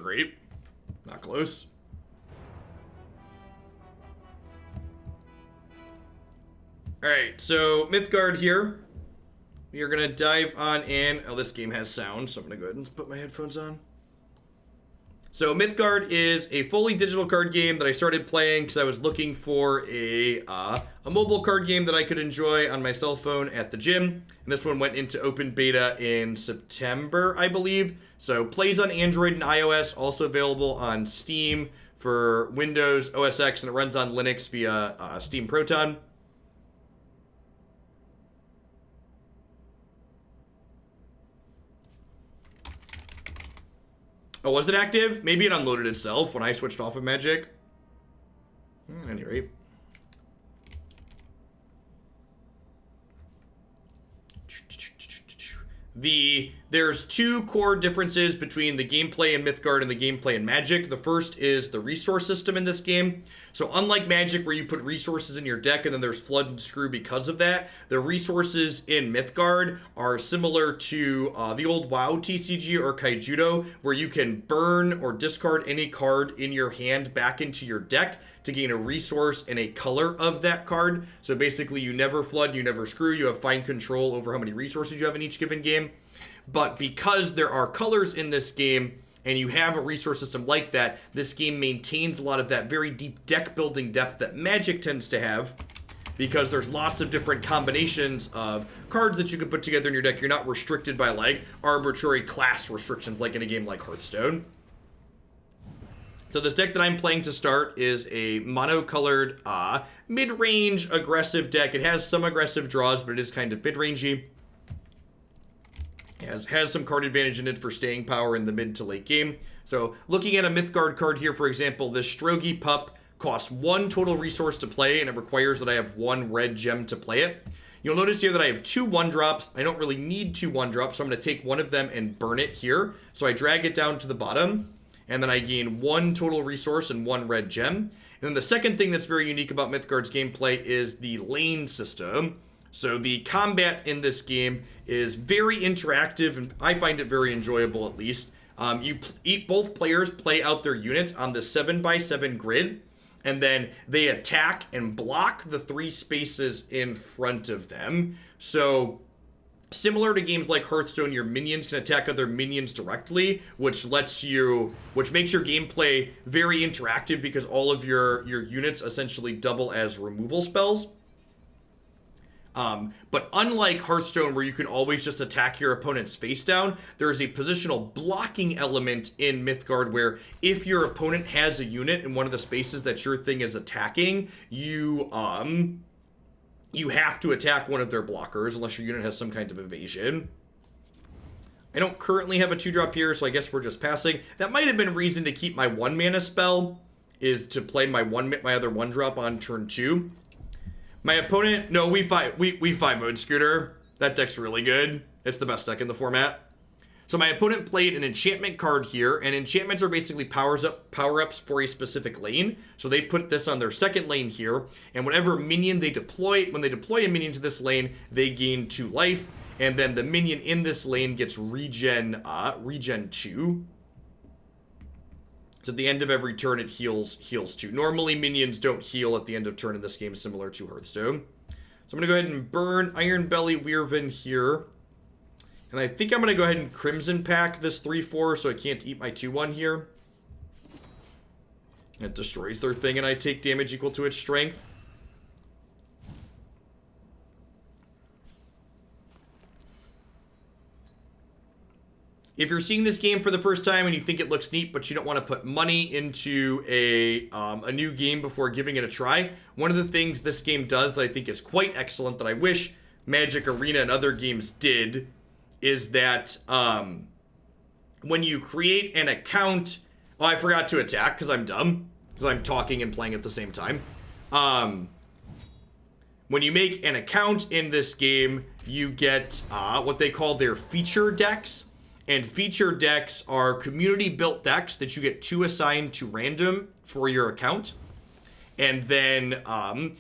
Great. Not close. Alright, so Mythgard here. We are going to dive on in. Oh, this game has sound, so I'm going to go ahead and put my headphones on. So Mythgard is a fully digital card game that I started playing because I was looking for a mobile card game that I could enjoy on my cell phone at the gym. And this one went into open beta in September, I believe. So plays on Android and iOS, also available on Steam for Windows, OS X, and it runs on Linux via Steam Proton. Oh, was it active? Maybe it unloaded itself when I switched off of Magic. At any rate. There's two core differences between the gameplay in Mythgard and the gameplay in Magic. The first is the resource system in this game. So unlike Magic, where you put resources in your deck and then there's Flood and Screw because of that, the resources in Mythgard are similar to the old WoW TCG or Kaijudo, where you can burn or discard any card in your hand back into your deck to gain a resource and a color of that card. So basically, you never flood, you never screw, you have fine control over how many resources you have in each given game. But because there are colors in this game, and you have a resource system like that, this game maintains a lot of that very deep deck building depth that Magic tends to have, because there's lots of different combinations of cards that you can put together in your deck. You're not restricted by like arbitrary class restrictions like in a game like Hearthstone. So this deck that I'm playing to start is a monocolored, mid-range aggressive deck. It has some aggressive draws, but it is kind of mid-rangey. Has some card advantage in it for staying power in the mid to late game. So looking at a Mythgard card here, for example, this Strigoi Pup costs 1 total resource to play, and it requires that I have 1 red gem to play it. You'll notice here that I have 2 1-drops. I don't really need 2 1-drops, so I'm going to take one of them and burn it here. So I drag it down to the bottom, and then I gain 1 total resource and 1 red gem. And then the second thing that's very unique about Mythgard's gameplay is the lane system. So the combat in this game is very interactive, and I find it very enjoyable at least. Both players play out their units on the 7x7 grid, and then they attack and block the 3 spaces in front of them. So similar to games like Hearthstone, your minions can attack other minions directly, which makes your gameplay very interactive because all of your units essentially double as removal spells. But unlike Hearthstone, where you can always just attack your opponent's face down, there is a positional blocking element in Mythgard where if your opponent has a unit in one of the spaces that your thing is attacking, you have to attack one of their blockers unless your unit has some kind of evasion. I don't currently have a 2-drop here, so I guess we're just passing. That might have been reason to keep my 1 mana spell, is to play my other 1-drop on turn 2. My opponent, no, we 5-0'd Scooter. That deck's really good. It's the best deck in the format. So my opponent played an enchantment card here, and enchantments are basically power-ups for a specific lane. So they put this on their second lane here, and whatever minion they deploy, when they deploy a minion to this lane, they gain 2 life, and then the minion in this lane gets regen 2. So at the end of every turn, it heals 2. Normally, minions don't heal at the end of turn in this game, similar to Hearthstone. So I'm going to go ahead and burn Ironbelly Wyvern here. And I think I'm going to go ahead and Crimson Pack this 3-4 so I can't eat my 2-1 here. It destroys their thing and I take damage equal to its strength. If you're seeing this game for the first time and you think it looks neat, but you don't want to put money into a new game before giving it a try, one of the things this game does that I think is quite excellent that I wish Magic Arena and other games did is that when you create an account... Oh, I forgot to attack because I'm dumb. Because I'm talking and playing at the same time. When you make an account in this game, you get what they call their feature decks. And feature decks are community-built decks that you get 2 assigned to random for your account. And then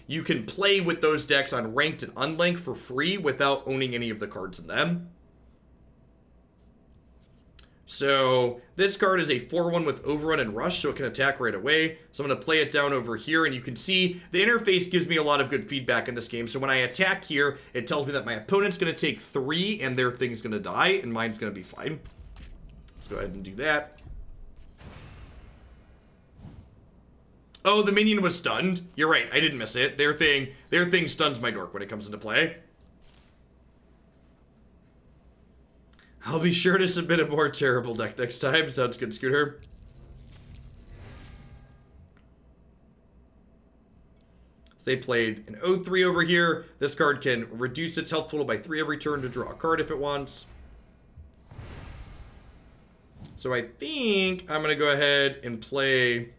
you can play with those decks on ranked and unranked for free without owning any of the cards in them. So this card is a 4/1 with overrun and rush, so it can attack right away. So I'm going to play it down over here, and you can see the interface gives me a lot of good feedback in this game. So when I attack here, it tells me that my opponent's going to take 3 and their thing's going to die, and mine's going to be fine. Let's go ahead and do that. Oh, the minion was stunned. You're right, I didn't miss it. Their thing stuns my dork when it comes into play. I'll be sure to submit a more terrible deck next time. Sounds good, Scooter. So they played an 0-3 over here. This card can reduce its health total by 3 every turn to draw a card if it wants. So I think I'm going to go ahead and play...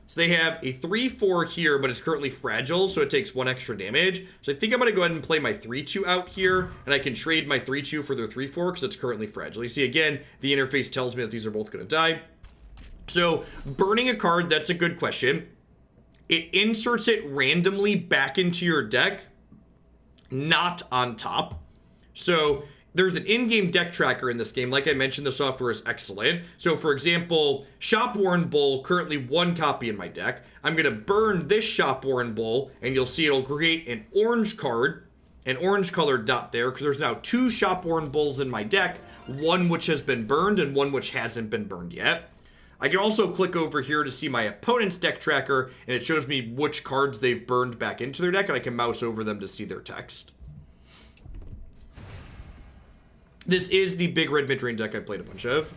So they have a 3/4 here, but it's currently fragile, so it takes 1 extra damage. So I think I'm going to go ahead and play my 3/2 out here, and I can trade my 3/2 for their 3/4 because it's currently fragile. You see, again, the interface tells me that these are both going to die. So burning a card, that's a good question. It inserts it randomly back into your deck, not on top. So there's an in-game deck tracker in this game. Like I mentioned, the software is excellent. So for example, Shopworn Bull, currently 1 copy in my deck. I'm going to burn this Shopworn Bull, and you'll see it'll create an orange card, an orange colored dot there, because there's now 2 Shopworn Bulls in my deck, one which has been burned and one which hasn't been burned yet. I can also click over here to see my opponent's deck tracker, and it shows me which cards they've burned back into their deck, and I can mouse over them to see their text. This is the big red mid-range deck I played a bunch of.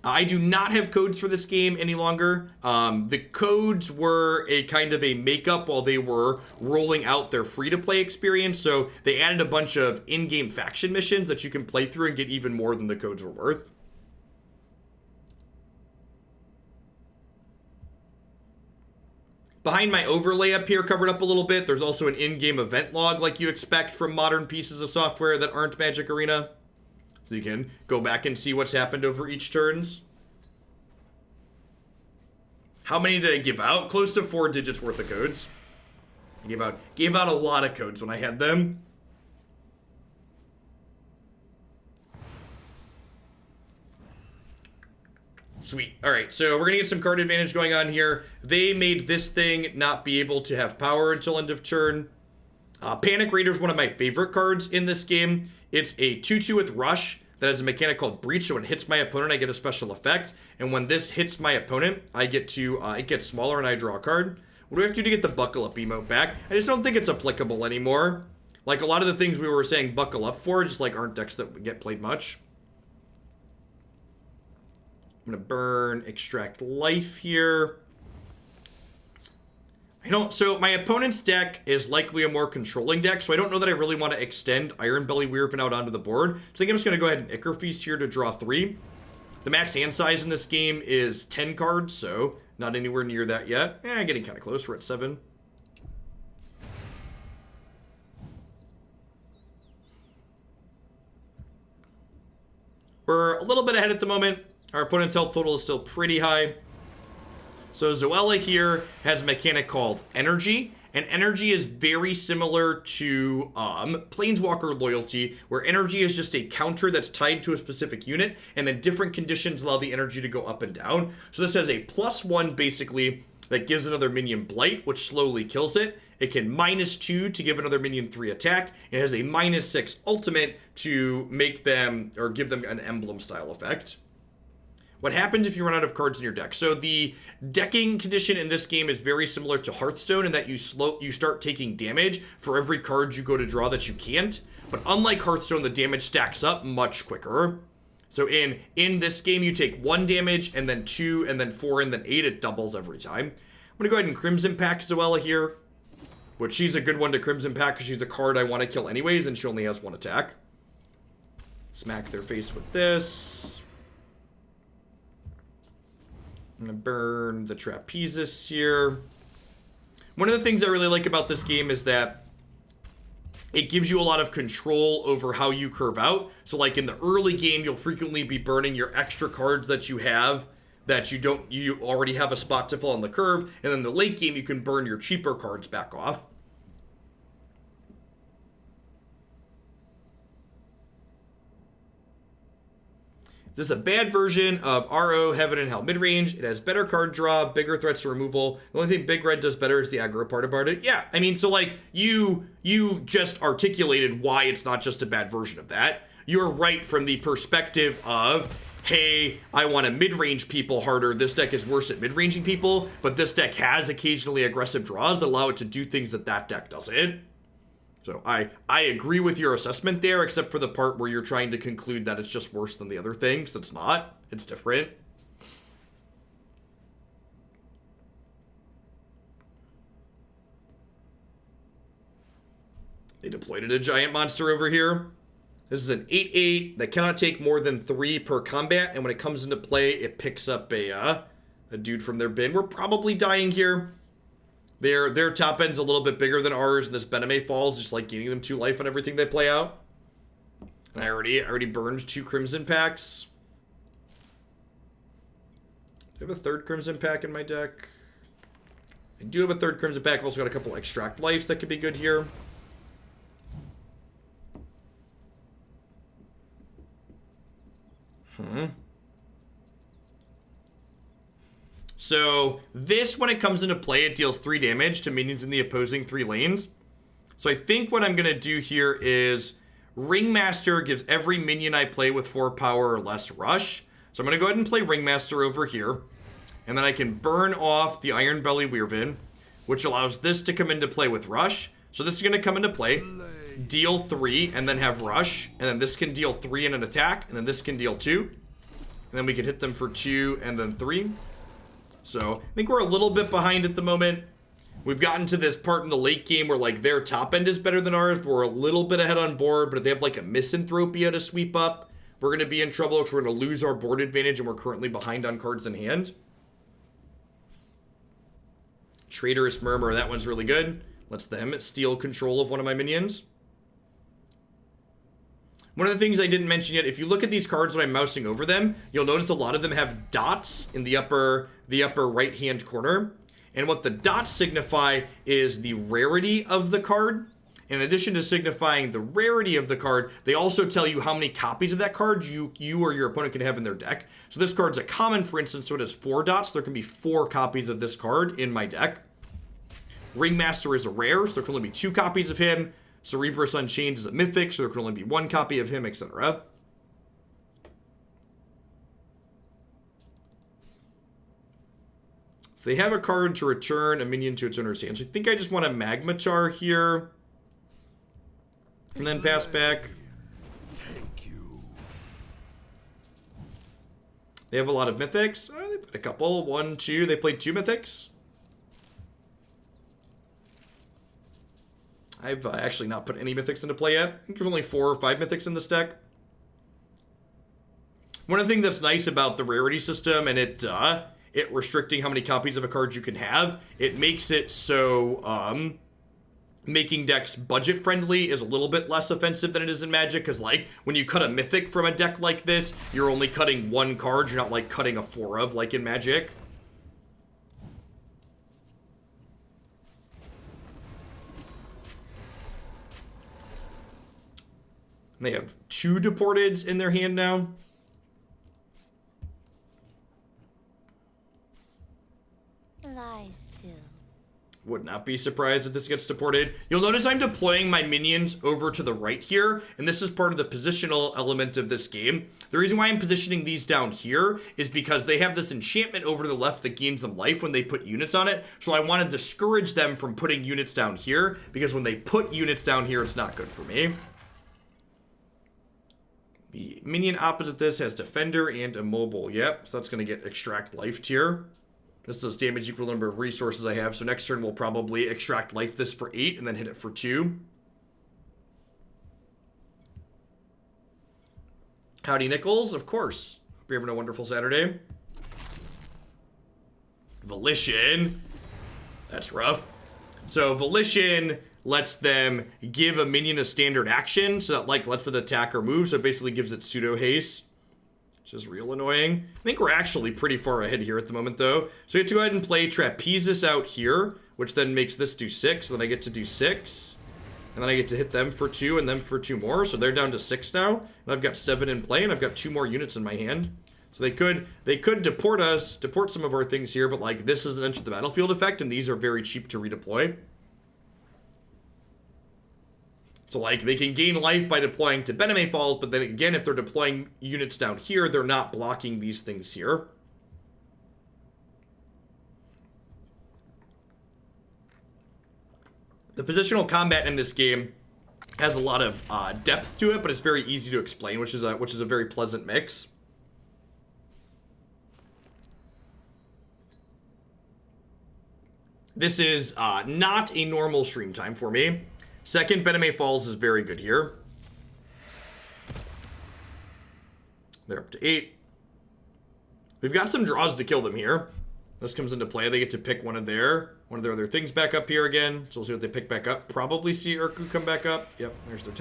I do not have codes for this game any longer. The codes were a kind of a makeup while they were rolling out their free-to-play experience, so they added a bunch of in-game faction missions that you can play through and get even more than the codes were worth. Behind my overlay up here, covered up a little bit, there's also an in-game event log like you expect from modern pieces of software that aren't Magic Arena. So you can go back and see what's happened over each turns. How many did I give out? Close to 4 digits worth of codes. I gave out a lot of codes when I had them. Sweet. All right, so we're going to get some card advantage going on here. They made this thing not be able to have power until end of turn. Panic Raider is one of my favorite cards in this game. It's a 2/2 with Rush that has a mechanic called Breach, so when it hits my opponent, I get a special effect. And when this hits my opponent, I get to, it gets smaller and I draw a card. What do we have to do to get the Buckle Up emote back? I just don't think it's applicable anymore. Like, a lot of the things we were saying Buckle Up for just, like, aren't decks that get played much. I'm going to burn Extract Life here. So my opponent's deck is likely a more controlling deck, so I don't know that I really want to extend Ironbelly Wyvern out onto the board. So I think I'm just going to go ahead and Ichor Feast here to draw 3. The max hand size in this game is 10 cards, so not anywhere near that yet. Getting kind of close. We're at 7. We're a little bit ahead at the moment. Our opponent's health total is still pretty high. So Zoella here has a mechanic called Energy, and Energy is very similar to Planeswalker Loyalty, where Energy is just a counter that's tied to a specific unit, and then different conditions allow the energy to go up and down. So this has a +1 basically that gives another minion Blight, which slowly kills it. It can -2 to give another minion 3 attack. It has a -6 ultimate to make them, or give them an emblem style effect. What happens if you run out of cards in your deck? So the decking condition in this game is very similar to Hearthstone in that you start taking damage for every card you go to draw that you can't. But unlike Hearthstone, the damage stacks up much quicker. So in this game, you take 1 damage, and then 2, and then 4, and then 8. It doubles every time. I'm going to go ahead and Crimson Pack Zoella here, which she's a good one to Crimson Pack because she's a card I want to kill anyways, and she only has 1 attack. Smack their face with this. I'm going to burn the trapezists here. One of the things I really like about this game is that it gives you a lot of control over how you curve out. So like in the early game, you'll frequently be burning your extra cards that you have that you already have a spot to fill on the curve. And then in the late game, you can burn your cheaper cards back off. This is a bad version of RO, Heaven, and Hell midrange. It has better card draw, bigger threats to removal. The only thing Big Red does better is the aggro part about it. Yeah, I mean, so like, you just articulated why it's not just a bad version of that. You're right from the perspective of, hey, I want to mid-range people harder. This deck is worse at mid-ranging people, but this deck has occasionally aggressive draws that allow it to do things that that deck doesn't. So I agree with your assessment there, except for the part where you're trying to conclude that it's just worse than the other things. That's not. It's different. They deployed a giant monster over here. This is an 8/8 that cannot take more than 3 per combat, and when it comes into play, it picks up a dude from their bin. We're probably dying here. Their top end's a little bit bigger than ours, and this Bename falls, just like gaining them 2 life on everything they play out. And I already burned 2 Crimson packs. Do I have a 3rd Crimson pack in my deck? I do have a 3rd Crimson pack. I've also got a couple Extract lives that could be good here. So this, when it comes into play, it deals 3 damage to minions in the opposing 3 lanes. So I think what I'm going to do here is Ringmaster gives every minion I play with 4 power or less rush. So I'm going to go ahead and play Ringmaster over here. And then I can burn off the Ironbelly wyvern, which allows this to come into play with rush. So this is going to come into play, deal 3, and then have rush. And then this can deal 3 in an attack, and then this can deal 2. And then we can hit them for 2 and then 3. So I think we're a little bit behind at the moment. We've gotten to this part in the late game where like their top end is better than ours, but we're a little bit ahead on board. But if they have like a misanthropia to sweep up, we're going to be in trouble because we're going to lose our board advantage, and we're currently behind on cards in hand. Traitorous Murmur, that one's really good. Lets them steal control of one of my minions. One of the things I didn't mention yet, if you look at these cards when I'm mousing over them, you'll notice a lot of them have dots in the upper right-hand corner. And what the dots signify is the rarity of the card. In addition to signifying the rarity of the card, they also tell you how many copies of that card you or your opponent can have in their deck. So this card's a common, for instance, so it has 4 dots. There can be 4 copies of this card in my deck. Ringmaster is a rare, so there can only be 2 copies of him. Cerberus Unchained is a mythic, so there can only be 1 copy of him, etc. So they have a card to return a minion to its owner's hand. So I think I just want a magmataur here. And then pass back. They have a lot of mythics. Oh, they played a couple. 1, 2. They played 2 mythics. I've actually not put any mythics into play yet. I think there's only 4 or 5 mythics in this deck. One of the things that's nice about the rarity system and it restricting how many copies of a card you can have, it makes it so making decks budget friendly is a little bit less offensive than it is in Magic, because like when you cut a mythic from a deck like this, you're only cutting 1 card, you're not like cutting a 4 of like in Magic. And they have 2 deporteds in their hand now. Lie still. Would not be surprised if this gets deported. You'll notice I'm deploying my minions over to the right here, and this is part of the positional element of this game. The reason why I'm positioning these down here is because they have this enchantment over to the left that gains them life when they put units on it. So I want to discourage them from putting units down here, because when they put units down here, it's not good for me. The minion opposite this has Defender and Immobile. Yep, so that's going to get Extract Life tier. This does damage equal to the number of resources I have. So next turn we'll probably Extract Life this for 8 and then hit it for 2. Howdy, Nichols. Of course. Hope you're having a wonderful Saturday. Volition. That's rough. So Volition lets them give a minion a standard action, so that like lets it attack or move, so it basically gives it pseudo haste, which is real annoying. I think we're actually pretty far ahead here at the moment though. So we have to go ahead and play Trapezists out here, which then makes this do 6, so then I get to do 6. and then I get to hit them for 2 and them for 2 more, so they're down to 6 now, and I've got 7 in play, and I've got 2 more units in my hand. So they could deport some of our things here, but like this is an enter the battlefield effect, and these are very cheap to redeploy. So like they can gain life by deploying to Bename Falls, but then again, if they're deploying units down here, they're not blocking these things here. The positional combat in this game has a lot of depth to it, but it's very easy to explain, which is a very pleasant mix. This is not a normal stream time for me. Second, Bename Falls is very good here. They're up to 8. We've got some draws to kill them here. This comes into play. They get to pick one of their other things back up here again. So we'll see what they pick back up. Probably see Urku come back up. Yep, there's their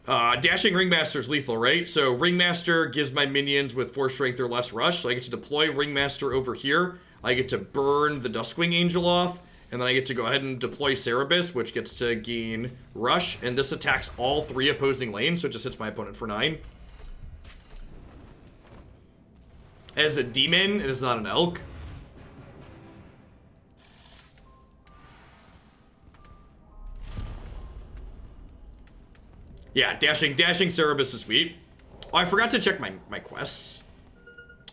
10-10. Dashing Ringmaster is lethal, right? So Ringmaster gives my minions with 4 strength or less rush. So I get to deploy Ringmaster over here. I get to burn the Duskwing Angel off. And then I get to go ahead and deploy Cerberus, which gets to gain rush. And this attacks all 3 opposing lanes, so it just hits my opponent for 9. As a demon, it is not an elk. Yeah, dashing Cerberus is sweet. Oh, I forgot to check my quests.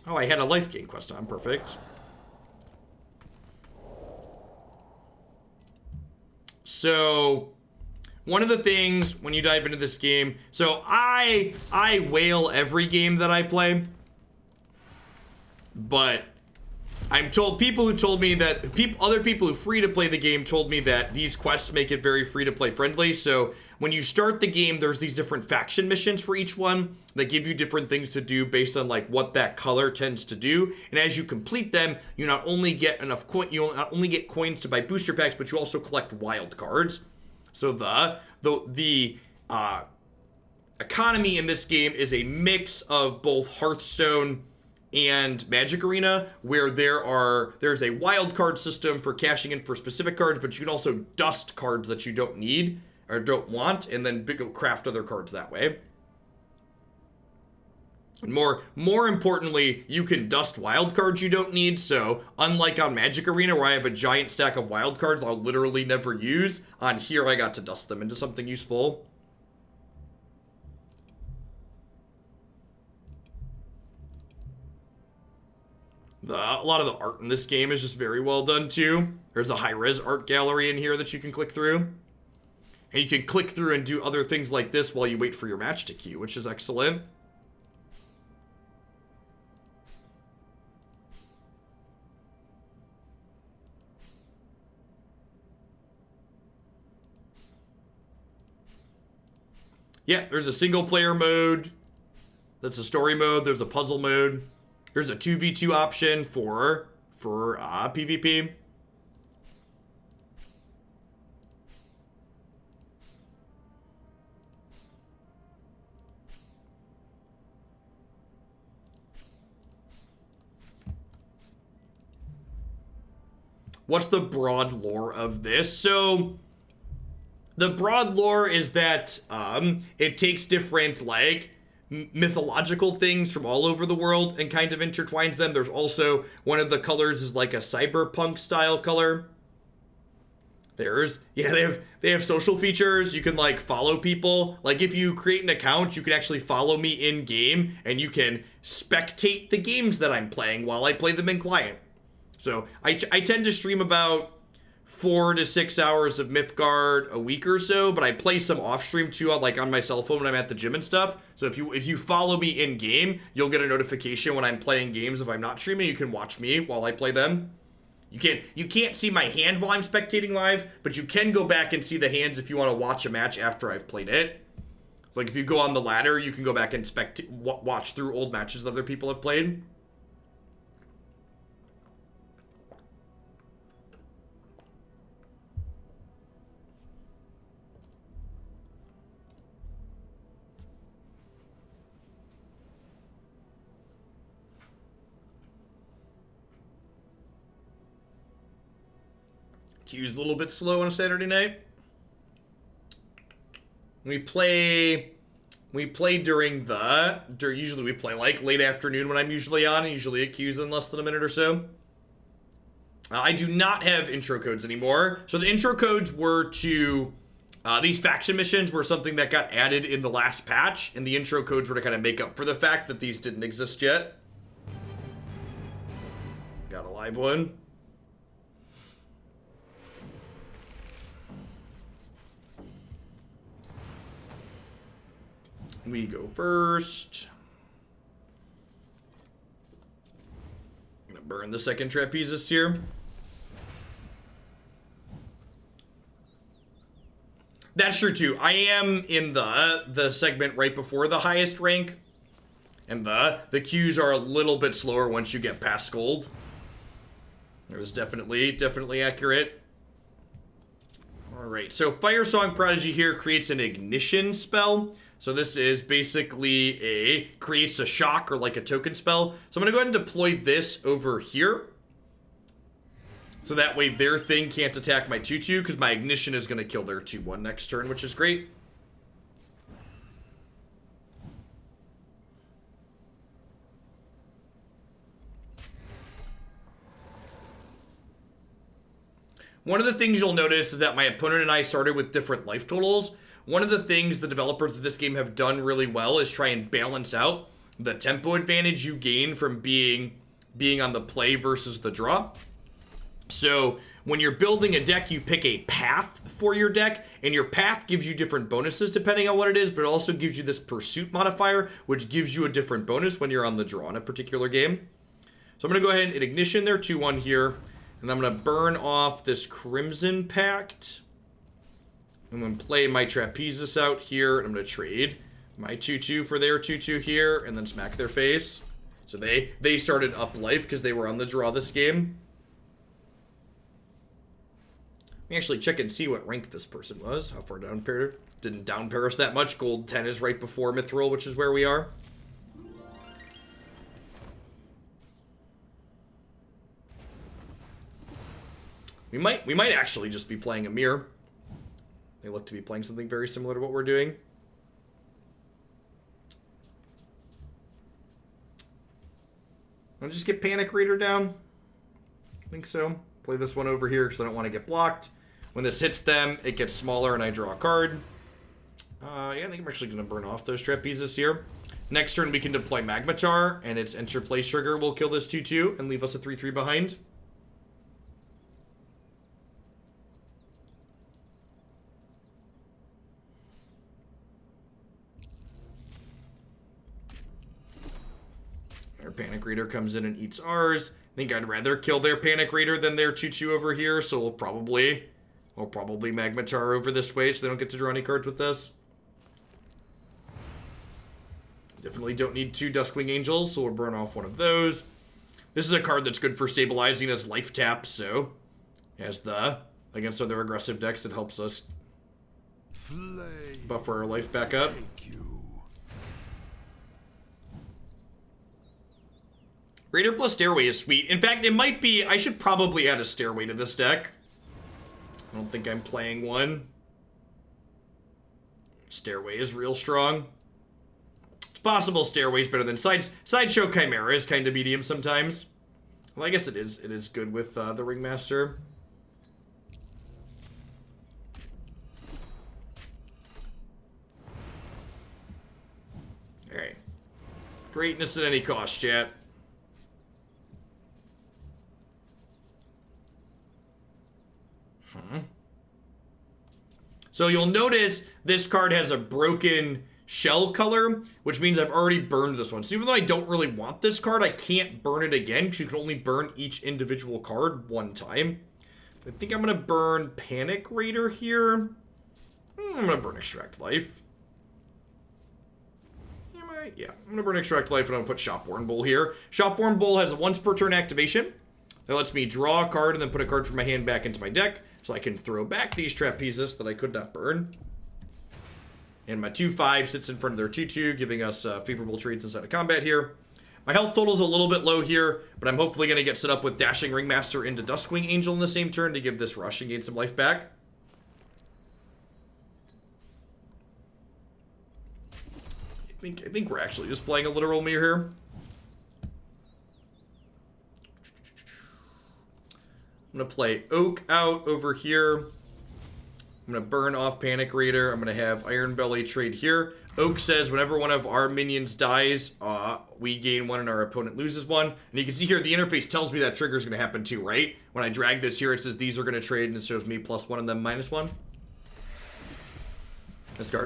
Oh, I had a life gain quest on. Perfect. So, one of the things when you dive into this game, so I whale every game that I play, but I'm told people who told me that other people who free to play the game told me that these quests make it very free to play friendly. So when you start the game, there's these different faction missions for each one that give you different things to do based on like what that color tends to do. And as you complete them, you not only get enough you not only get coins to buy booster packs, but you also collect wild cards. So the economy in this game is a mix of both Hearthstone and Magic Arena, where there's a wild card system for cashing in for specific cards, but you can also dust cards that you don't need or don't want, and then go craft other cards that way. And more importantly, you can dust wild cards you don't need. So unlike on Magic Arena, where I have a giant stack of wild cards I'll literally never use, on here I got to dust them into something useful. A lot of the art in this game is just very well done too. There's a high-res art gallery in here that you can click through. And you can click through and do other things like this while you wait for your match to queue, which is excellent. Yeah, there's a single player mode. That's a story mode. There's a puzzle mode. There's a 2v2 option for PvP. What's the broad lore of this? So the broad lore is that it takes different like mythological things from all over the world and kind of intertwines them. There's also one of the colors is like a cyberpunk style color. They have social features. You can like follow people. Like if you create an account, you can actually follow me in game and you can spectate the games that I'm playing while I play them in client. So I tend to stream about 4 to 6 hours of Mythgard a week or so, but I play some off stream too, on my cell phone when I'm at the gym and stuff. So if you follow me in game, you'll get a notification when I'm playing games. If I'm not streaming, you can watch me while I play them. You can't see my hand while I'm spectating live, but you can go back and see the hands if you want to watch a match after I've played it. So like if you go on the ladder, you can go back and watch through old matches that other people have played. Queue's a little bit slow on a Saturday night. We play during usually we play like late afternoon when I'm usually on, and usually it queues in less than a minute or so. I do not have intro codes anymore. So the intro codes were to, these faction missions were something that got added in the last patch, and the intro codes were to kind of make up for the fact that these didn't exist yet. Got a live one. We go first. I'm gonna burn the second trapezist here. That's true too. I am in the segment right before the highest rank, and the queues are a little bit slower once you get past gold. It was definitely accurate. All right, so firesong prodigy here creates an ignition spell. So this is basically creates a shock or like a token spell. So I'm gonna go ahead and deploy this over here. So that way their thing can't attack my 2/2, because my ignition is gonna kill their 2/1 next turn, which is great. One of the things you'll notice is that my opponent and I started with different life totals. One of the things the developers of this game have done really well is try and balance out the tempo advantage you gain from being on the play versus the draw. So when you're building a deck, you pick a path for your deck, and your path gives you different bonuses depending on what it is, but it also gives you this pursuit modifier, which gives you a different bonus when you're on the draw in a particular game. So I'm going to go ahead and ignition their 2/1 here, and I'm going to burn off this Crimson Pact. I'm going to play my Trapezists out here, and I'm going to trade my 2/2 for their 2/2 here, and then smack their face. So they started up life because they were on the draw this game. Let me actually check and see what rank this person was. How far down pair? Didn't down pair us that much. Gold 10 is right before Mithril, which is where we are. We might actually just be playing a mirror. They look to be playing something very similar to what we're doing. I'll just get Panic Raider down. I think so. Play this one over here because I don't want to get blocked. When this hits them, it gets smaller and I draw a card. Yeah, I think I'm actually going to burn off those Trapezists here. Next turn, we can deploy Magmataur, and its enter play trigger will kill this 2/2 and leave us a 3/3 behind. Our Panic Raider comes in and eats ours. I think I'd rather kill their Panic Raider than their 2/2 over here, so we'll probably Magmataur over this way, so they don't get to draw any cards with this. Definitely don't need 2 Duskwing Angels, so we'll burn off one of those. This is a card that's good for stabilizing as life tap, so against other aggressive decks, it helps us buffer our life back up. Raider plus Stairway is sweet. In fact, it might be... I should probably add a Stairway to this deck. I don't think I'm playing one. Stairway is real strong. It's possible Stairway's better than Sideshow Chimera is kind of medium sometimes. Well, I guess it is. It is good with the Ringmaster. Alright. Greatness at any cost, chat. So you'll notice this card has a broken shell color, which means I've already burned this one. So even though I don't really want this card, I can't burn it again, because you can only burn each individual card one time. I think I'm going to burn Panic Raider here. I'm going to burn Extract Life. Yeah, I'm going to burn Extract Life, and I'm going to put Shopworn Bull here. Shopworn Bull has a once per turn activation. That lets me draw a card and then put a card from my hand back into my deck, so I can throw back these Trapezists that I could not burn. And my 2/5 sits in front of their 2/2, giving us favorable trades inside of combat here. My health total is a little bit low here, but I'm hopefully going to get set up with Dashing Ringmaster into Duskwing Angel in the same turn to give this rush and gain some life back. I think we're actually just playing a literal mirror here. I'm going to play Oak out over here. I'm going to burn off Panic Raider. I'm going to have Ironbelly trade here. Oak says whenever one of our minions dies, we gain one and our opponent loses one. And you can see here the interface tells me that trigger is going to happen too, right? When I drag this here, it says these are going to trade, and it shows me +1 and them -1.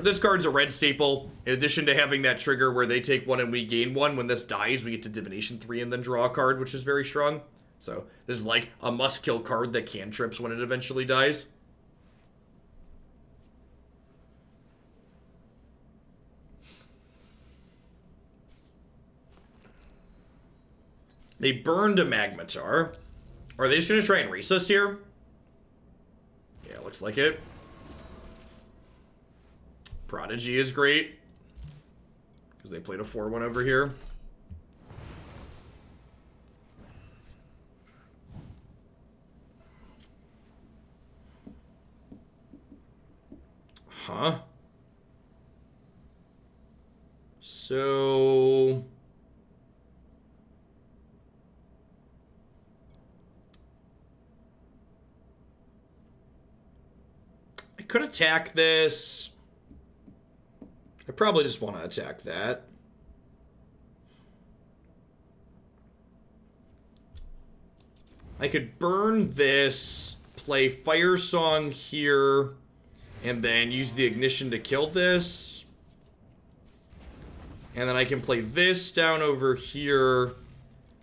This card's a red staple. In addition to having that trigger where they take 1 and we gain 1, when this dies, we get to Divination 3 and then draw a card, which is very strong. So this is like a must-kill card that cantrips when it eventually dies. They burned a magmataur. Are they just going to try and race us here? Yeah, looks like it. Prodigy is great, because they played a 4-1 over here. Huh? So... I could attack this. I probably just want to attack that. I could burn this, play Firesong here, and then use the ignition to kill this. And then I can play this down over here,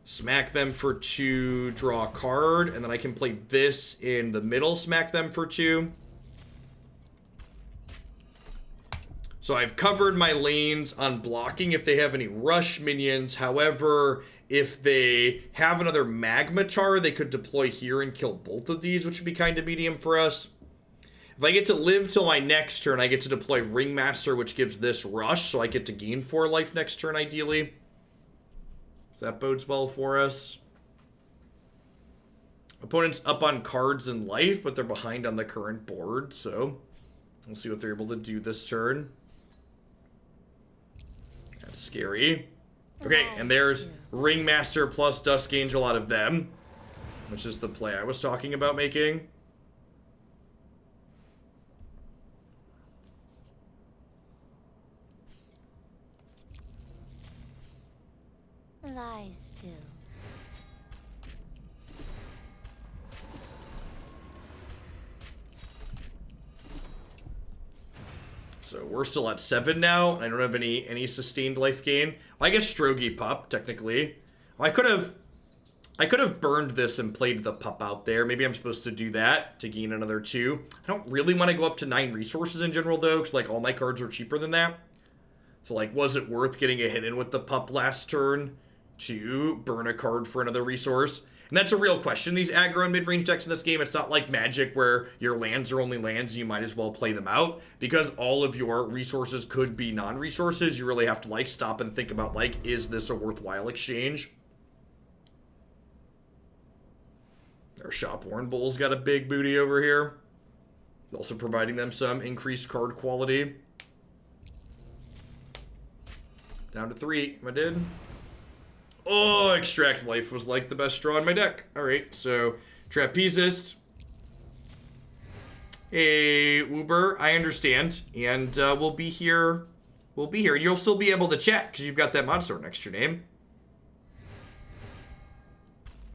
smack them for 2, draw a card, and then I can play this in the middle, smack them for 2. So I've covered my lanes on blocking if they have any rush minions. However, if they have another magmataur, they could deploy here and kill both of these, which would be kind of medium for us. If I get to live till my next turn, I get to deploy Ringmaster, which gives this rush, so I get to gain 4 life next turn, ideally. So that bodes well for us. Opponent's up on cards and life, but they're behind on the current board, so we'll see what they're able to do this turn. That's scary. Okay, and there's Ringmaster plus Dusk Angel out of them, which is the play I was talking about making. Lie still. So we're still at 7 now. I don't have any sustained life gain. Well, I guess Strogoi pup, technically. Well, I could have burned this and played the pup out there. Maybe I'm supposed to do that to gain another 2. I don't really want to go up to 9 resources in general, though, because, like, all my cards are cheaper than that. So, like, was it worth getting a hit in with the pup last turn to burn a card for another resource? And that's a real question. These aggro and mid-range decks in this game, it's not like Magic where your lands are only lands and you might as well play them out. Because all of your resources could be non-resources, you really have to, like, stop and think about, like, is this a worthwhile exchange? Our shopworn bull's got a big booty over here. Also providing them some increased card quality. Down to 3. Am I dead? Oh, Extract Life was like the best draw in my deck. Alright, so Trapezist. Hey, Uber, I understand. And we'll be here. We'll be here. You'll still be able to chat because you've got that mod sword next to your name.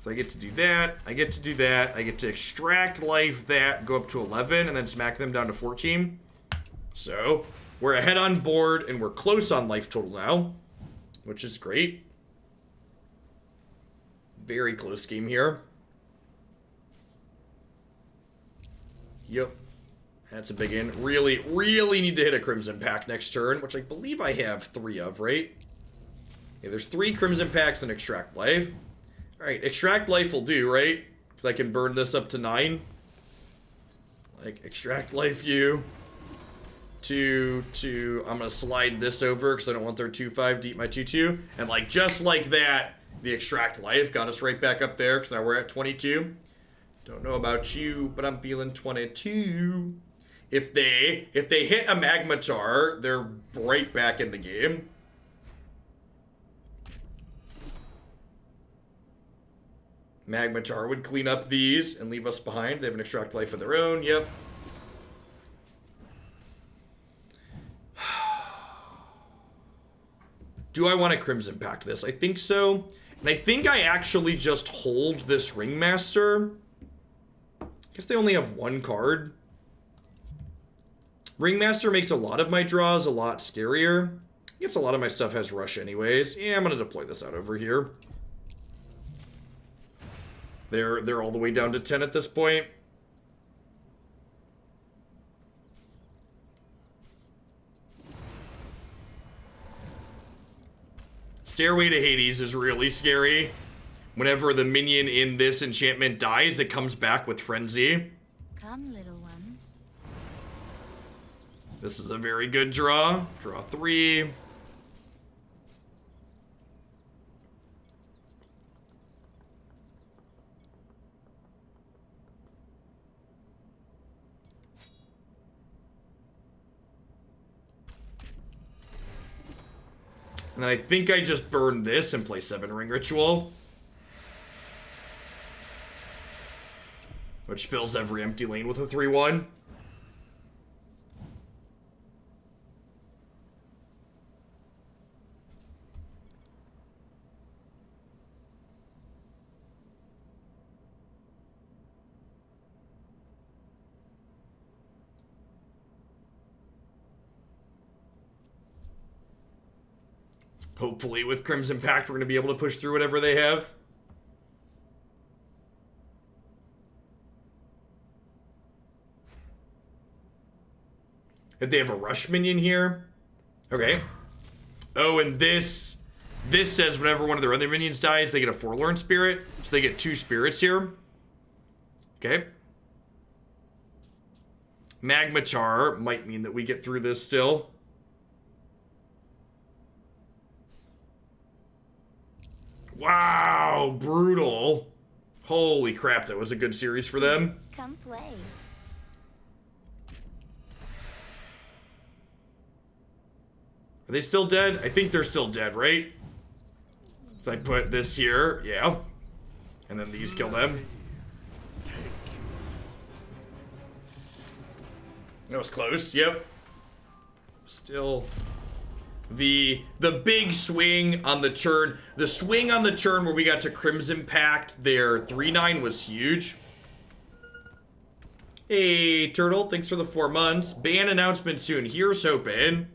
So I get to do that. I get to do that. I get to Extract Life that, go up to 11, and then smack them down to 14. So we're ahead on board, and we're close on life total now, which is great. Very close game here. Yep. That's a big in. Really, really need to hit a Crimson Pact next turn, which I believe I have 3 of, right? Yeah, there's 3 Crimson Pacts and Extract Life. Alright, Extract Life will do, right? Because I can burn this up to 9. Like, Extract Life you. 2, 2. I'm going to slide this over because I don't want their 2-5 to eat my 2-2. And, like, just like that, the Extract Life got us right back up there because now we're at 22. Don't know about you, but I'm feeling 22. If they hit a Magmataur, they're right back in the game. Magmataur would clean up these and leave us behind. They have an extract life of their own. Yep. Do I want to Crimson Pact this? I think so. And I think I actually just hold this Ringmaster. I guess they only have one card. Ringmaster makes a lot of my draws a lot scarier. I guess a lot of my stuff has rush anyways. Yeah, I'm going to deploy this out over here. They're all the way down to 10 at this point. Stairway to Hades is really scary. Whenever the minion in this enchantment dies, it comes back with Frenzy. Come, little ones. This is a very good draw. Draw 3. And then I think I just burn this and play 7 Ring Ritual. Which fills every empty lane with a 3-1. Hopefully with Crimson Pact, we're going to be able to push through whatever they have. If they have a rush minion here. Okay. Oh, and this says whenever one of their other minions dies, they get a Forlorn Spirit. So they get 2 spirits here. Okay. Magmataur might mean that we get through this still. Wow, brutal. Holy crap, that was a good series for them. Come play. Are they still dead? I think they're still dead, right? So I put this here, yeah. And then these kill them. That was close, yep. Still... The big swing on the turn. The swing on the turn where we got to Crimson Pact, their 3-9 was huge. Hey, Turtle, thanks for the 4 months. Ban announcement soon. Here's hoping.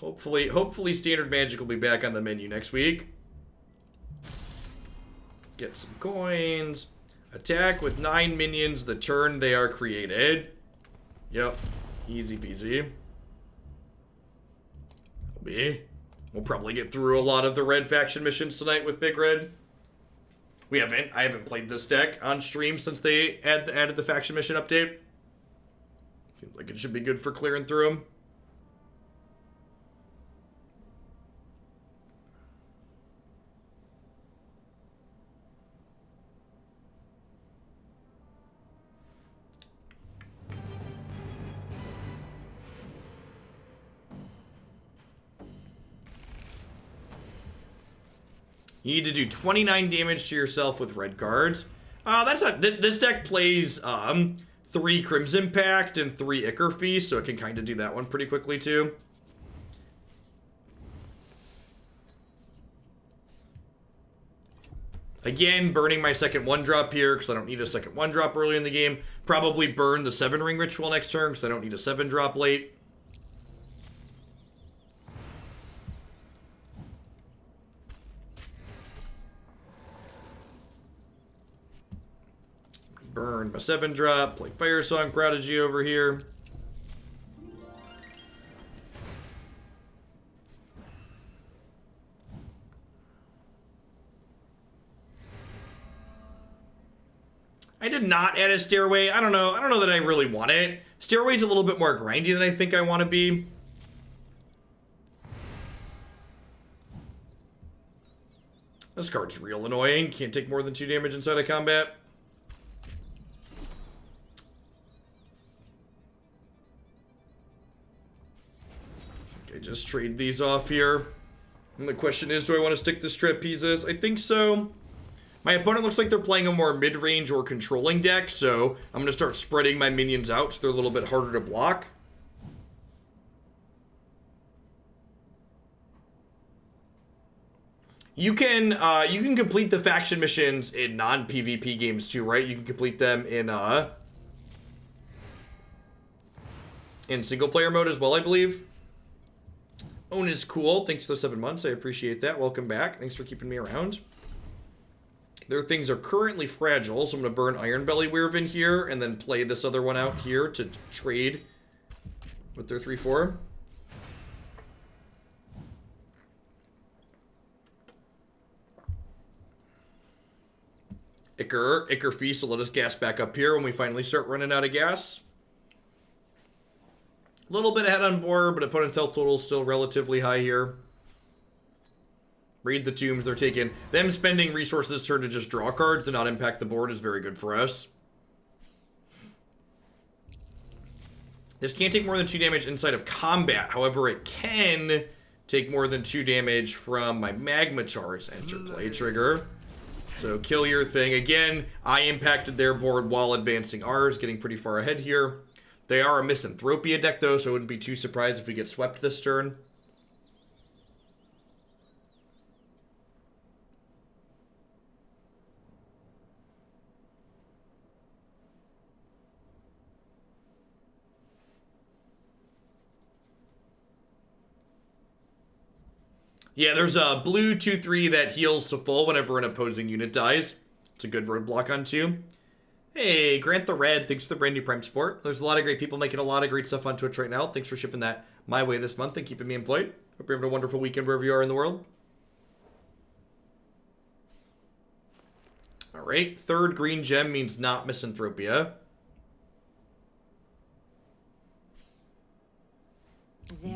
Hopefully Standard Magic will be back on the menu next week. Get some coins. Attack with 9 minions the turn they are created. Yep. Easy peasy. We'll probably get through a lot of the red faction missions tonight with Big Red. I haven't played this deck on stream since they added the faction mission update. Seems like it should be good for clearing through them. You need to do 29 damage to yourself with red cards. That's not... This deck plays 3 Crimson Pact and 3 Ichor Feast, so it can kind of do that one pretty quickly, too. Again, burning my second 1-drop here, because I don't need a second 1-drop early in the game. Probably burn the 7 Ring Ritual next turn, because I don't need a 7-drop late. Burn my 7-drop, play Firesong Prodigy over here. I did not add a Stairway. I don't know that I really want it. Stairway's a little bit more grindy than I think I want to be. This card's real annoying. Can't take more than 2 damage inside of combat. Okay, just trade these off here. And the question is, do I want to stick this trapezists? I think so. My opponent looks like they're playing a more mid-range or controlling deck, so I'm going to start spreading my minions out so they're a little bit harder to block. You can complete the faction missions in non-PvP games too, right? You can complete them in single-player mode as well, I believe. Own is cool. Thanks for the 7 months. I appreciate that. Welcome back. Thanks for keeping me around. Their things are currently fragile, so I'm going to burn Ironbelly Wyvern here and then play this other one out here to trade with their 3/4. Ichor Feast will let us gas back up here when we finally start running out of gas. A little bit ahead on board, but opponent's health total is still relatively high here. Raid the tombs, they're taking... Them spending resources this turn to just draw cards and not impact the board is very good for us. This can't take more than 2 damage inside of combat. However, it can take more than 2 damage from my magmataur's enter play trigger. So kill your thing. Again, I impacted their board while advancing ours, getting pretty far ahead here. They are a Misanthropia deck, though, so I wouldn't be too surprised if we get swept this turn. Yeah, there's a blue 2/3 that heals to full whenever an opposing unit dies. It's a good roadblock on 2. Hey, Grant the Red, thanks for the brand new Prime Sport. There's a lot of great people making a lot of great stuff on Twitch right now. Thanks for shipping that my way this month and keeping me employed. Hope you're having a wonderful weekend wherever you are in the world. Alright, 3rd green gem means not Misanthropia.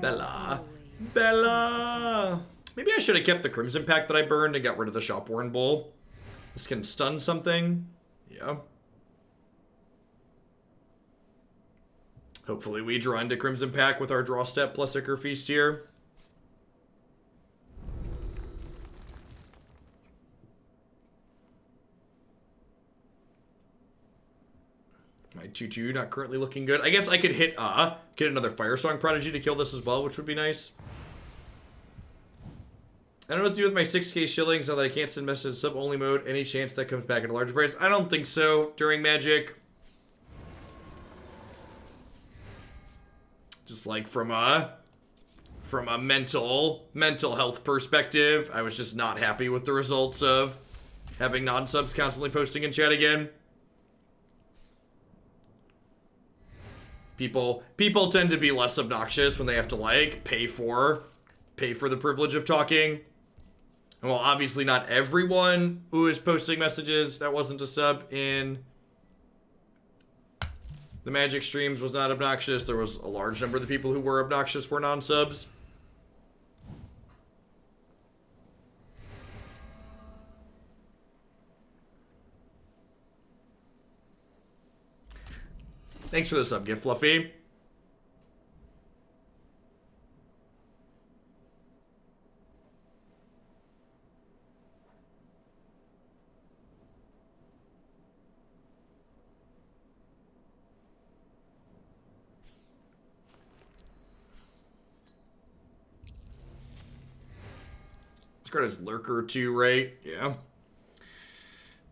Bella. Bella! Maybe I should have kept the Crimson Pact that I burned and got rid of the Shopworn Bowl. This can stun something. Yeah. Hopefully we draw into Crimson Pact with our draw step plus Ichor Feast here. My 2/2 not currently looking good. I guess I could hit get another firesong prodigy to kill this as well, which would be nice. I don't know what to do with my 6k shillings now that I can't send messages in sub-only mode. Any chance that comes back at a larger price? I don't think so during Magic. Just like from a mental health perspective, I was just not happy with the results of having non-subs constantly posting in chat again. People tend to be less obnoxious when they have to like pay for the privilege of talking. And well, obviously not everyone who is posting messages that wasn't a sub in the Magic streams was not obnoxious. There was a large number of the people who were obnoxious were non-subs. Thanks for the sub gift, Fluffy. This card has Lurker too, right? Yeah.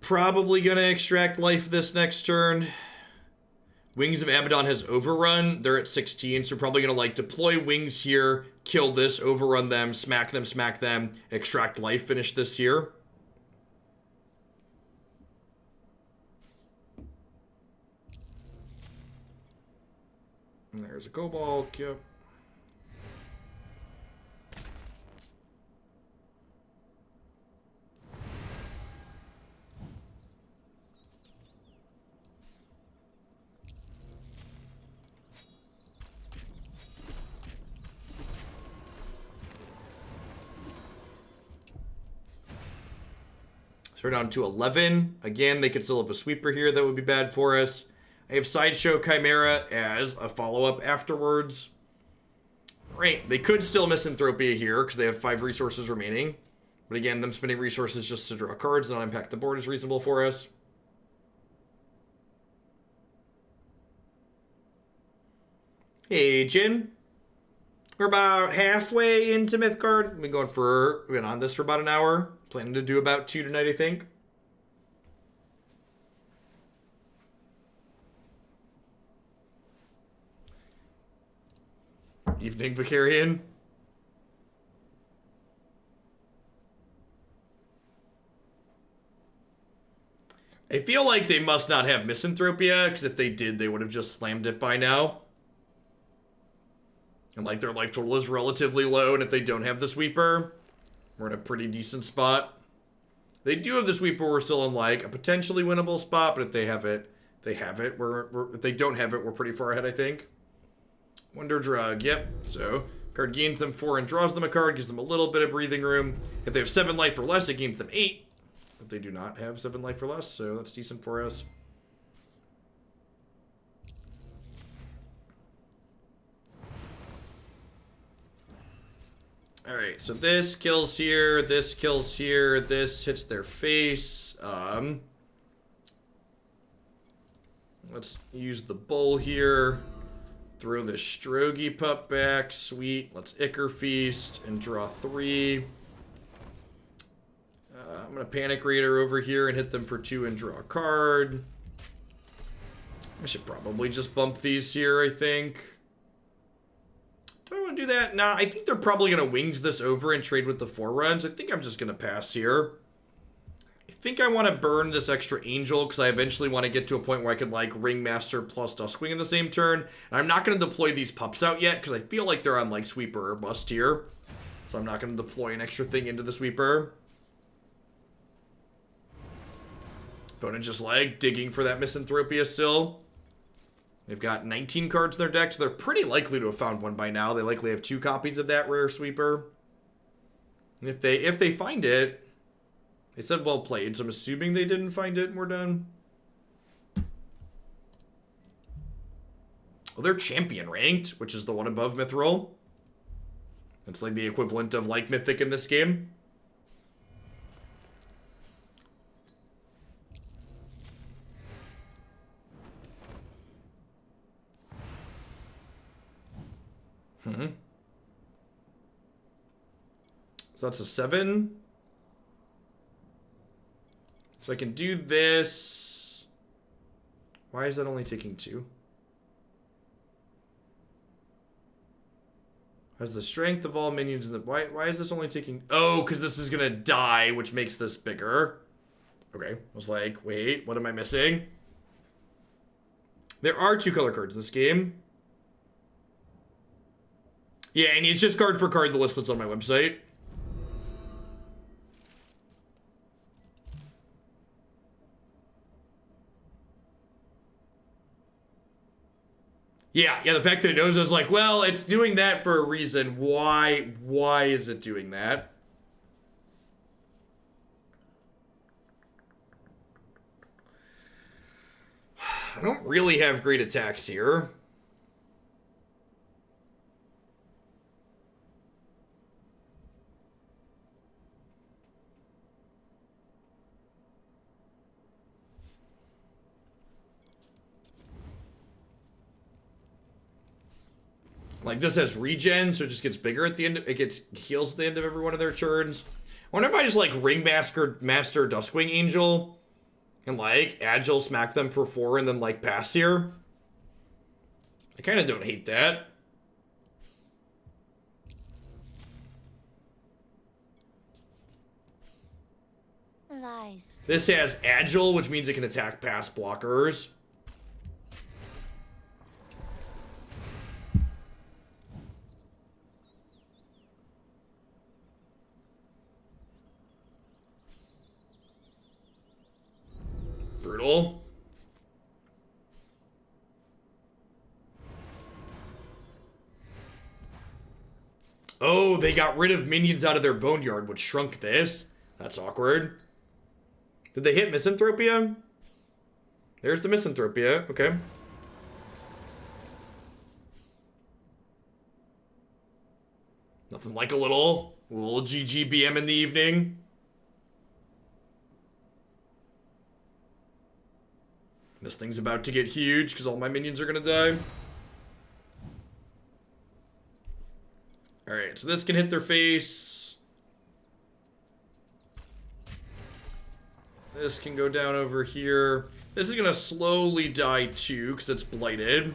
Probably gonna extract life this next turn. Wings of Abaddon has overrun. They're at 16, so we're probably going to, like, deploy wings here, kill this, overrun them, smack them, extract life, finish this here. And there's a Cobalt, yep. So we're down to 11. Again, they could still have a sweeper here that would be bad for us. I have Sideshow Chimera as a follow-up afterwards. Right, they could still Misanthropia here because they have 5 resources remaining. But again, them spending resources just to draw cards and not impact the board is reasonable for us. Hey, Jin. We're about halfway into Mythgard. We've been on this for about an hour. Planning to do about 2 tonight, I think. Evening, Vicarian. I feel like they must not have Misanthropia, because if they did, they would have just slammed it by now. And like their life total is relatively low, and if they don't have the sweeper, we're in a pretty decent spot. They do have the sweeper, we're still in like a potentially winnable spot, but if they have it, they have it. If they don't have it, we're pretty far ahead, I think. Wonder Drug, yep. So, card gains them 4 and draws them a card, gives them a little bit of breathing room. If they have 7 life or less, it gains them 8. But they do not have 7 life or less, so that's decent for us. Alright, so this kills here, this kills here, this hits their face. Let's use the bowl here. Throw this Strogoi pup back. Sweet. Let's Ichor Feast and draw 3. I'm going to Panic Raider over here and hit them for 2 and draw a card. I should probably just bump these here, I think. Do I want to do that? Nah, I think they're probably going to wings this over and trade with the 4 runs. I think I'm just going to pass here. I think I want to burn this extra angel because I eventually want to get to a point where I can like ringmaster plus duskwing in the same turn. And I'm not going to deploy these pups out yet because I feel like they're on like sweeper or bust here. So I'm not going to deploy an extra thing into the sweeper. Opponent just like digging for that Misanthropia still. They've got 19 cards in their deck, so they're pretty likely to have found one by now. They likely have 2 copies of that rare sweeper. And if they find it, they said well played, so I'm assuming they didn't find it and we're done. Well, they're champion ranked, which is the one above Mithril. It's like the equivalent of like Mythic in this game. So that's a 7. So I can do this. Why is that only taking 2? Has the strength of all minions in the... Why is this only taking... Oh, because this is going to die, which makes this bigger. Okay. I was like, wait, what am I missing? There are 2 color cards in this game. Yeah, and it's just card for card the list that's on my website. Yeah, the fact that it knows, I was like, well, it's doing that for a reason. Why is it doing that? I don't really have great attacks here. Like, this has regen, so it just gets bigger at the end. It heals at the end of every one of their turns. I wonder if I just, like, ringmaster duskwing angel and, like, agile smack them for 4 and then, like, pass here. I kind of don't hate that. Lies. This has agile, which means it can attack past blockers. Brutal. Oh, they got rid of minions out of their boneyard, which shrunk this. That's awkward. Did they hit Misanthropia? There's the Misanthropia. Okay. Nothing like a little GGBM in the evening. This thing's about to get huge because all my minions are gonna die. Alright, so this can hit their face. This can go down over here. This is gonna slowly die too because it's blighted.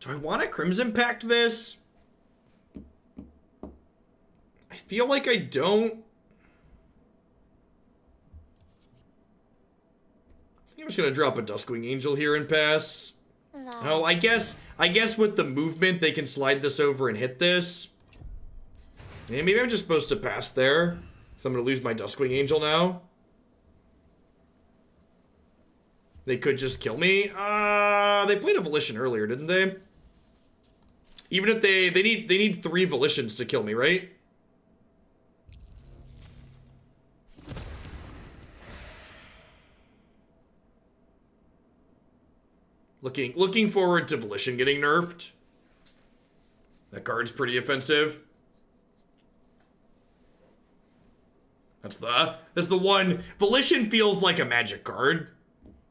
Do I want to Crimson Pact this? I feel like I don't. I think I'm just gonna drop a Duskwing Angel here and pass. Nice. Oh, I guess with the movement they can slide this over and hit this. Yeah, maybe I'm just supposed to pass there. So I'm gonna lose my Duskwing Angel now. They could just kill me. They played a Volition earlier, didn't they? Even if they need 3 Volitions to kill me, right? Looking forward to Volition getting nerfed. That card's pretty offensive. That's the one. Volition feels like a Magic card.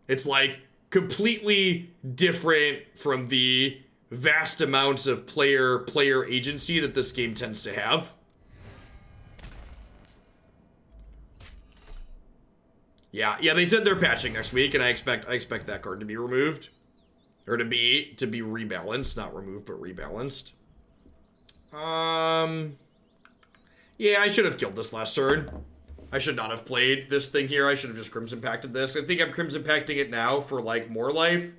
It's like completely different from the vast amounts of player agency that this game tends to have. Yeah, they said they're patching next week, and I expect that card to be removed. Or to be rebalanced, not removed, but rebalanced. Yeah, I should have killed this last turn. I should not have played this thing here. I should have just Crimson Pacted this. I think I'm Crimson Pacting it now for, like, more life.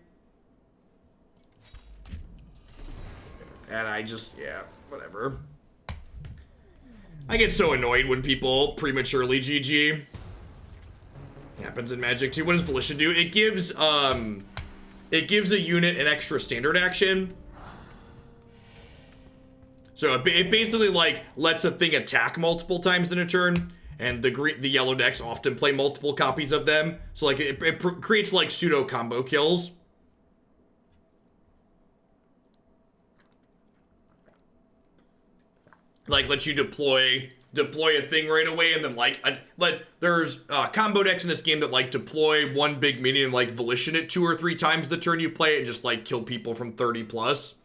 And I just, yeah, whatever. I get so annoyed when people prematurely GG. It happens in Magic too. What does Volition do? It gives a unit an extra standard action. So it basically, like, lets a thing attack multiple times in a turn. And the yellow decks often play multiple copies of them. So, like, it creates, like, pseudo combo kills. Like, lets you deploy a thing right away, and then, like, there's combo decks in this game that, like, deploy one big minion and, like, Volition it 2 or 3 times the turn you play it and just, like, kill people from 30 plus.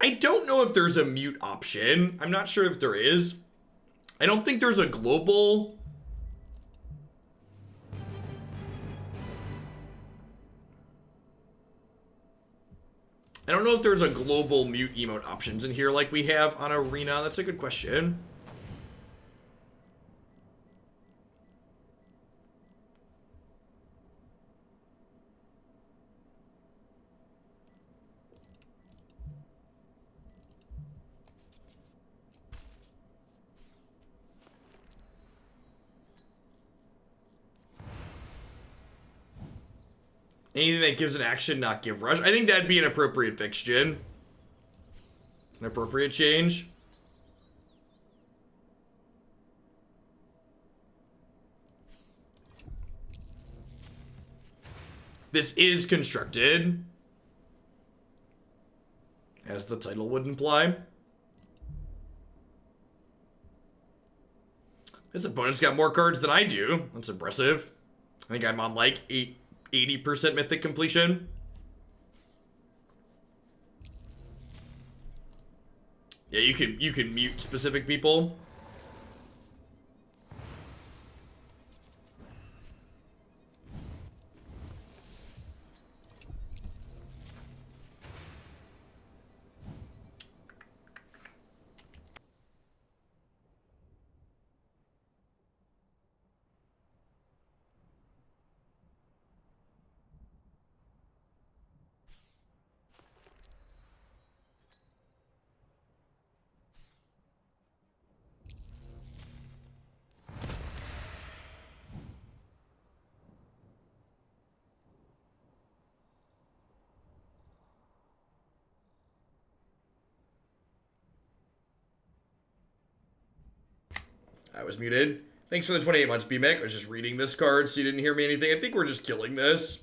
I don't know if there's a mute option. I'm not sure if there is. I don't think there's a global. I don't know if there's a global mute emote options in here like we have on Arena. That's a good question. Anything that gives an action, not give rush. I think that'd be an appropriate fix, Jin. An appropriate change. This is constructed, as the title would imply. This opponent's got more cards than I do. That's impressive. I think I'm on like 80% mythic completion. Yeah, you can mute specific people. I was muted. Thanks for the 28 months, BMEC. I was just reading this card so you didn't hear me anything. I think we're just killing this.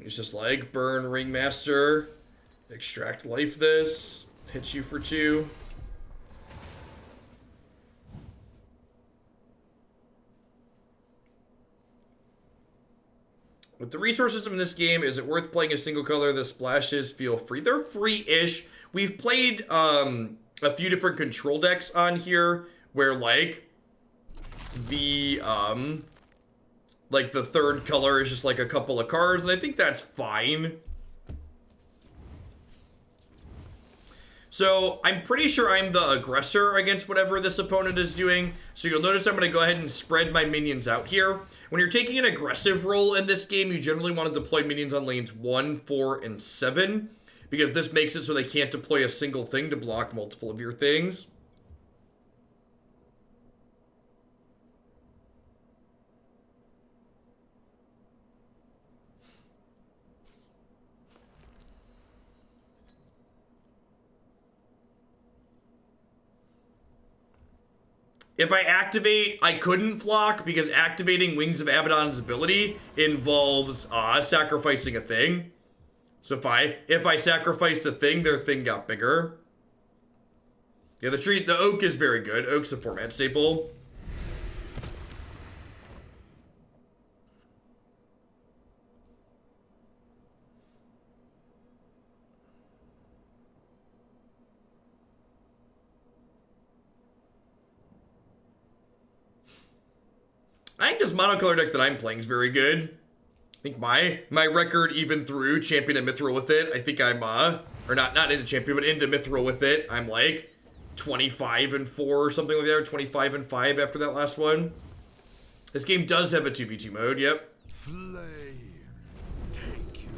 He's just like, burn ringmaster, extract life this, hit you for 2. With the resource system in this game, is it worth playing a single color? The splashes feel free. They're free-ish. We've played a few different control decks on here where like the third color is just like a couple of cards, and I think that's fine. So I'm pretty sure I'm the aggressor against whatever this opponent is doing. So you'll notice I'm going to go ahead and spread my minions out here. When you're taking an aggressive role in this game, you generally want to deploy minions on lanes 1, 4, and 7. Because this makes it so they can't deploy a single thing to block multiple of your things. If I activate, I couldn't flock because activating Wings of Abaddon's ability involves sacrificing a thing. So if I sacrificed a thing, their thing got bigger. Yeah, the oak is very good. Oak's a format staple. I think this monocolor deck that I'm playing is very good. I think my record even through champion and mithril with it, I think I'm or not into champion, but into mithril with it, I'm like 25-4 or something like that, or 25-5 after that last one. This game does have a 2v2 mode, yep. Take you.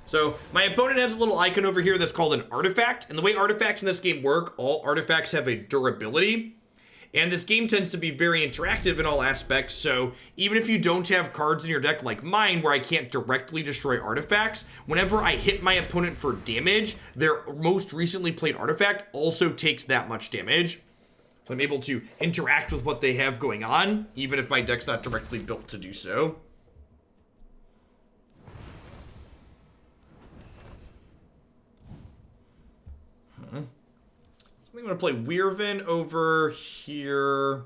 So my opponent has a little icon over here that's called an artifact, and the way artifacts in this game work, all artifacts have a durability. And this game tends to be very interactive in all aspects, so even if you don't have cards in your deck like mine where I can't directly destroy artifacts, whenever I hit my opponent for damage, their most recently played artifact also takes that much damage. So I'm able to interact with what they have going on, even if my deck's not directly built to do so. I'm going to play Wyvern over here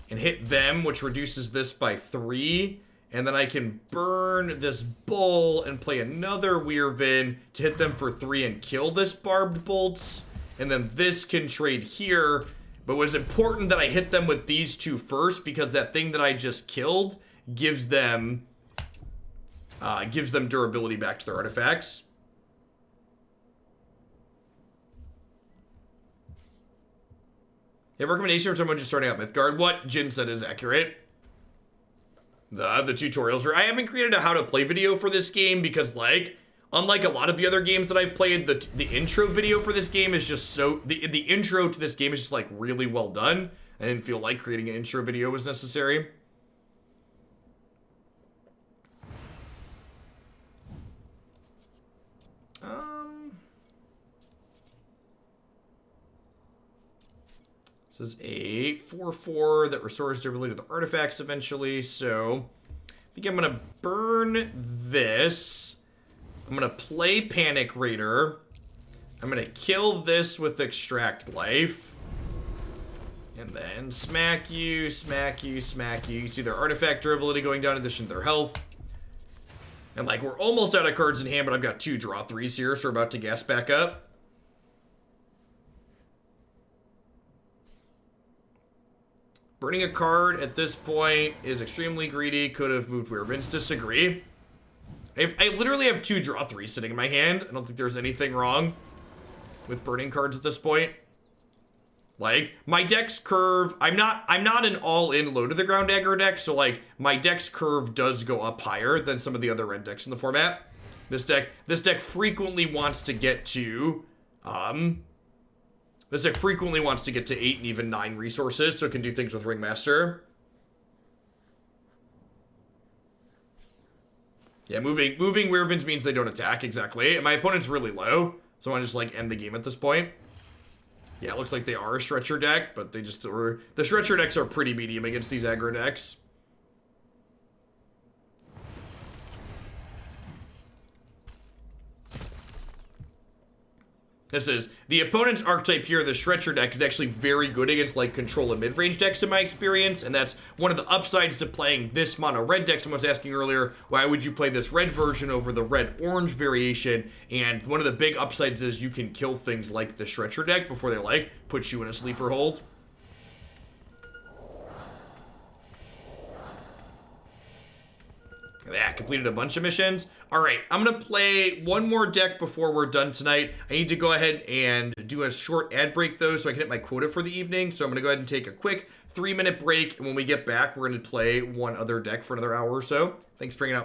and hit them, which reduces this by 3. And then I can burn this bull and play another Wyvern to hit them for 3 and kill this barbed bolts. And then this can trade here. But it was important that I hit them with these 2 first because that thing that I just killed gives them durability back to their artifacts. You have a recommendation for someone just starting out Mythgard? What Jin said is accurate. The tutorials. I haven't created a how to play video for this game because, like, unlike a lot of the other games that I've played, the intro video for this game is just so... The intro to this game is just, like, really well done. I didn't feel like creating an intro video was necessary. This is a 4/4 that restores durability to the artifacts eventually, so I think I'm going to burn this. I'm going to play Panic Raider. I'm going to kill this with Extract Life. And then smack you, smack you, smack you. You see their artifact durability going down in addition to their health. And like, we're almost out of cards in hand, but I've got 2 draw 3s here, so we're about to gas back up. Burning a card at this point is extremely greedy. Could have moved Wyverns. Disagree. I literally have 2 draw 3s sitting in my hand. I don't think there's anything wrong with burning cards at this point. Like, my deck's curve, I'm not an all-in low to the ground aggro deck, so like my deck's curve does go up higher than some of the other red decks in the format. This deck frequently wants to get to 8 and even 9 resources, so it can do things with Ringmaster. Yeah, moving Wyverns means they don't attack, exactly. And my opponent's really low, so I want to just like end the game at this point. Yeah, it looks like they are a stretcher deck, but they just were... The stretcher decks are pretty medium against these aggro decks. This is the opponent's archetype here. The Stretcher deck is actually very good against like control and mid-range decks in my experience, and that's one of the upsides to playing this mono red deck. Someone was asking earlier, why would you play this red version over the red-orange variation? And one of the big upsides is you can kill things like the Stretcher deck before they like put you in a sleeper hold. Yeah, completed a bunch of missions. All right, I'm going to play one more deck before we're done tonight. I need to go ahead and do a short ad break, though, so I can hit my quota for the evening. So I'm going to go ahead and take a quick 3-minute break, and when we get back, we're going to play one other deck for another hour or so. Thanks for hanging out.